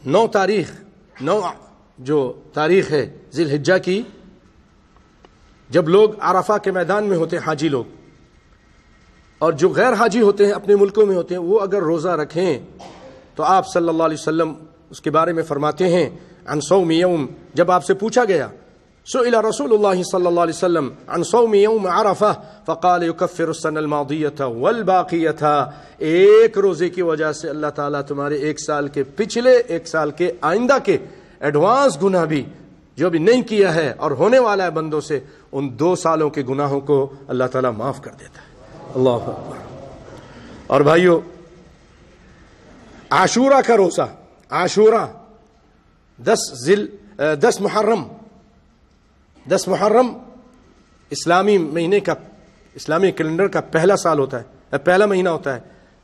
9 جو تاریخ ہے ذی الحجہ کی، جب لوگ عرفہ کے میدان میں ہوتے ہیں حاجی لوگ، اور جو غیر حاجی ہوتے ہیں اپنے ملکوں میں ہوتے ہیں، وہ اگر روزہ رکھیں تو آپ صلی اللہ علیہ وسلم اس کے بارے میں فرماتے ہیں عن صوم یوم، جب آپ سے پوچھا گیا سئل رسول اللہ صلی اللہ علیہ وسلم عن صوم یوم عرفہ فقال یکفر السنہ الماضیۃ والباقیۃ، ایک روزے کی وجہ سے اللہ تعالیٰ تمہارے ایک سال کے پچھلے، ایک سال کے آئندہ کے ایڈوانس گناہ بھی جو بھی نہیں کیا ہے اور ہونے والا ہے بندوں سے، ان 2 سالوں کے گناہوں کو اللہ تعالیٰ معاف کر دیتا ہے۔ اللہ اکبر۔ اور بھائیو، عاشورہ کا روزہ، عاشورہ 10 محرم اسلامی مہینے کا، اسلامی کیلنڈر کا پہلا سال ہوتا ہے، پہلا مہینہ ہوتا ہے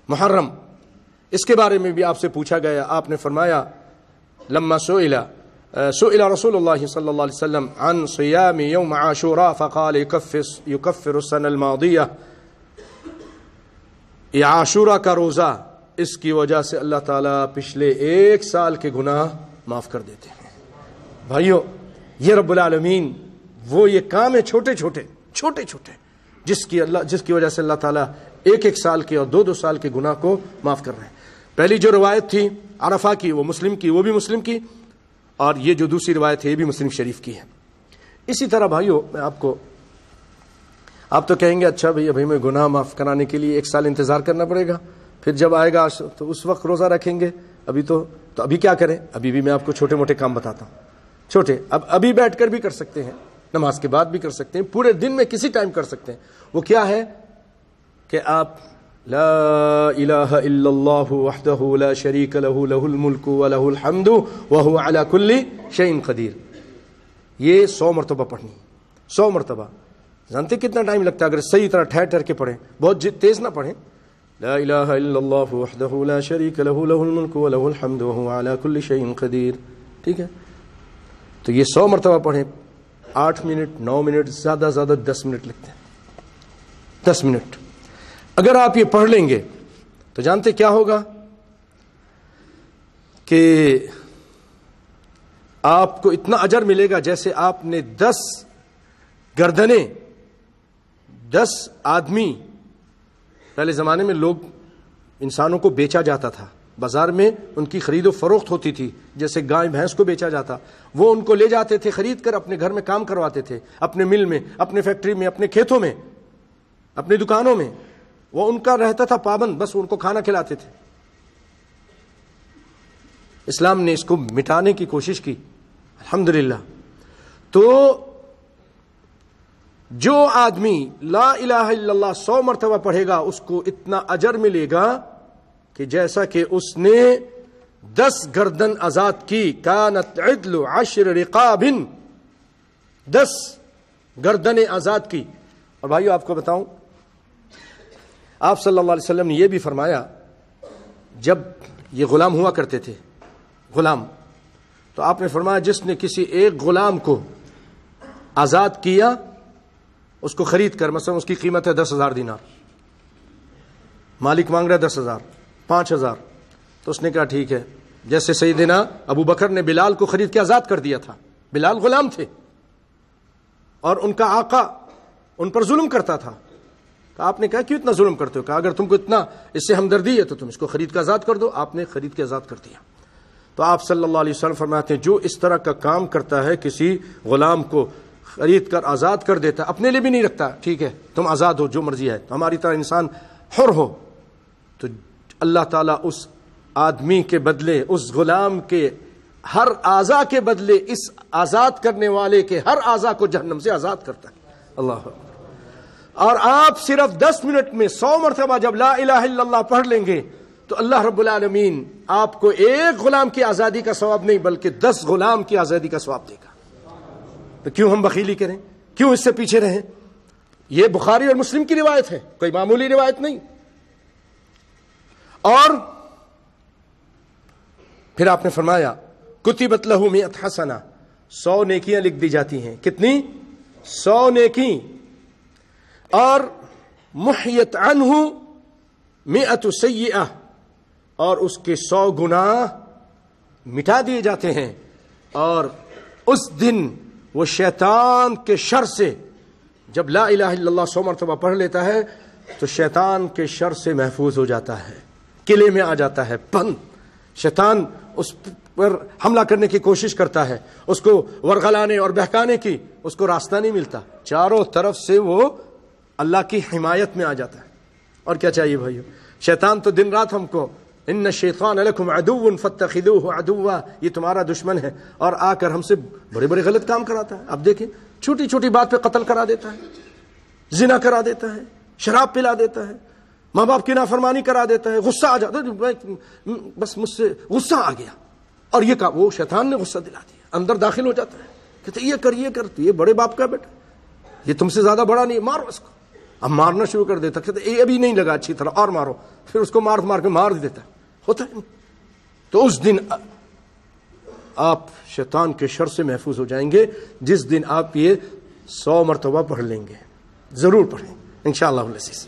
محرم۔ اس کے بارے میں بھی آپ سے پوچھا گیا، آپ نے فرمایا لما سئل رسول اللہ صلی اللہ علیہ وسلم عن صیام یوم عاشوراء فقال یکفر السنہ الماضیہ، یہ عاشورہ کا روزہ، اس کی وجہ سے اللہ تعالیٰ پچھلے 1 سال کے گناہ معاف کر دیتے ہیں۔ بھائیو، یہ رب العالمین وہ یہ کام ہے چھوٹے چھوٹے جس کی وجہ سے اللہ تعالیٰ 1 سال کے اور 2 سال کے گناہ کو معاف کر رہے ہیں۔ پہلی جو روایت تھی عرفہ کی، وہ مسلم کی، وہ بھی مسلم کی، اور یہ جو دوسری روایت ہے یہ بھی مسلم شریف کی ہے۔ اسی طرح بھائیو، میں آپ تو کہیں گے اچھا بھئی ابھی میں گناہ معاف کرانے کے لیے 1 سال انتظار کرنا پڑے گا، پھر جب آئے گا تو اس وقت روزہ رکھیں گے، ابھی تو ابھی کیا کریں؟ ابھی بھی میں آپ کو چھوٹے موٹے کام بتاتا ہوں، ابھی بیٹھ کر بھی کر سکتے ہیں، نماز کے بعد بھی کر سکتے ہیں، پورے دن میں کسی ٹائم کر سکتے ہیں۔ وہ کیا ہے کہ آپ لا الہ الا اللہ وحدہ لا شریک لہ لہ الملک ولہ الحمد وہو علی کل شیء قدیر، یہ 100 مرتبہ پڑھنی، 100 مرتبہ۔ جانتے کتنا ٹائم لگتا ہے اگر صحیح طرح ٹھہر کے پڑھیں، بہت تیز نہ پڑھیں۔ لا الہ الا اللہ وحدہ لا شریک لہ لہ الملک ولہ الحمد وہو علی کل شیء قدیر، ٹھیک ہے؟ تو یہ 100 مرتبہ پڑھیں، 8 منٹ 9 منٹ، زیادہ 10 منٹ لگتے ہیں، 10 منٹ۔ اگر آپ یہ پڑھ لیں گے تو جانتے کیا ہوگا کہ آپ کو اتنا اجر ملے گا جیسے آپ نے 10 گردنیں، 10 آدمی، پہلے زمانے میں لوگ انسانوں کو بیچا جاتا تھا، بازار میں ان کی خرید و فروخت ہوتی تھی، جیسے گائے بھینس کو بیچا جاتا، وہ ان کو لے جاتے تھے خرید کر، اپنے گھر میں کام کرواتے تھے، اپنے مل میں، اپنے فیکٹری میں، اپنے کھیتوں میں، اپنی دکانوں میں، وہ ان کا رہتا تھا پابند، بس ان کو کھانا کھلاتے تھے۔ اسلام نے اس کو مٹانے کی کوشش کی، الحمدللہ۔ تو جو آدمی لا الہ الا اللہ 100 مرتبہ پڑھے گا، اس کو اتنا اجر ملے گا کہ جیسا کہ اس نے 10 گردن آزاد کی، کانت عدل 10 رقاب، 10 گردنیں آزاد کی۔ اور بھائیو آپ کو بتاؤں، آپ صلی اللہ علیہ وسلم نے یہ بھی فرمایا، جب یہ غلام ہوا کرتے تھے، غلام، تو آپ نے فرمایا جس نے کسی ایک غلام کو آزاد کیا، اس کو خرید کر، مثلا اس کی قیمت ہے 10,000 دینار، مالک مانگ رہا ہے 10,000 5,000، تو اس نے کہا ٹھیک ہے، جیسے سیدنا ابو بکر نے بلال کو خرید کے آزاد کر دیا تھا، بلال غلام تھے اور ان کا آقا ان پر ظلم کرتا تھا، تو آپ نے کہا کیوں اتنا ظلم کرتے ہو؟ کہا اگر تم کو اتنا اس سے ہمدردی ہے تو تم اس کو خرید کے آزاد کر دو۔ آپ نے خرید کے آزاد کر دیا۔ تو آپ صلی اللہ علیہ وسلم فرماتے ہیں جو اس طرح کا کام کرتا ہے، کسی غلام کو خرید کر آزاد کر دیتا ہے، اپنے لیے بھی نہیں رکھتا، ٹھیک ہے تم آزاد ہو، جو مرضی ہے، تو ہماری طرح انسان حر ہو، تو اللہ تعالیٰ اس آدمی کے بدلے، اس غلام کے ہر اعضا کے بدلے، اس آزاد کرنے والے کے ہر اعضا کو جہنم سے آزاد کرتا ہے۔ اللہ اکبر۔ اور آپ صرف 10 منٹ میں 100 مرتبہ جب لا الہ الا اللہ پڑھ لیں گے تو اللہ رب العالمین آپ کو ایک غلام کی آزادی کا ثواب نہیں بلکہ 10 غلام کی آزادی کا ثواب دے گا۔ تو کیوں ہم بخیلی کریں؟ کیوں اس سے پیچھے رہیں؟ یہ بخاری اور مسلم کی روایت ہے، کوئی معمولی روایت نہیں۔ اور پھر آپ نے فرمایا کتبت لہ 100 حسنہ، 100 نیکیاں لکھ دی جاتی ہیں۔ کتنی؟ 100 نیکی۔ اور محیت عنہ 100 سیئہ، اور اس کے 100 گناہ مٹا دیے جاتے ہیں، اور اس دن وہ شیطان کے شر سے، جب لا الہ الا اللہ 100 مرتبہ پڑھ لیتا ہے تو شیطان کے شر سے محفوظ ہو جاتا ہے، قلعے میں آ جاتا ہے بند۔ شیطان اس پر حملہ کرنے کی کوشش کرتا ہے، اس کو ورغلانے اور بہکانے کی، اس کو راستہ نہیں ملتا، چاروں طرف سے وہ اللہ کی حمایت میں آ جاتا ہے۔ اور کیا چاہیے بھائیو؟ شیطان تو دن رات ہم کو ان الشیطان لکم عدو فاتخذوہ عدوا، یہ تمہارا دشمن ہے، اور آ کر ہم سے بڑے بڑے غلط کام کراتا ہے۔ اب دیکھیں چھوٹی چھوٹی بات پہ قتل کرا دیتا ہے، زنا کرا دیتا ہے، شراب پلا دیتا ہے، ماں باپ کی نافرمانی کرا دیتا ہے، غصہ آ جاتا ہے، بس مجھ سے غصہ آ گیا، اور یہ کہا وہ شیطان نے غصہ دلا دیا، اندر داخل ہو جاتا ہے، کہتے یہ کر تو یہ بڑے باپ کا بیٹا، یہ تم سے زیادہ بڑا نہیں، مارو اس کو۔ اب مارنا شروع کر دیتا، کہتے یہ ابھی نہیں لگا اچھی طرح، اور مارو، پھر اس کو مار کے مار دیتا ہوتا ہے۔ تو اس دن آپ شیطان کے شر سے محفوظ ہو جائیں گے جس دن آپ یہ 100 مرتبہ پڑھ لیں گے۔ ضرور پڑھیں انشاءاللہ العزیز۔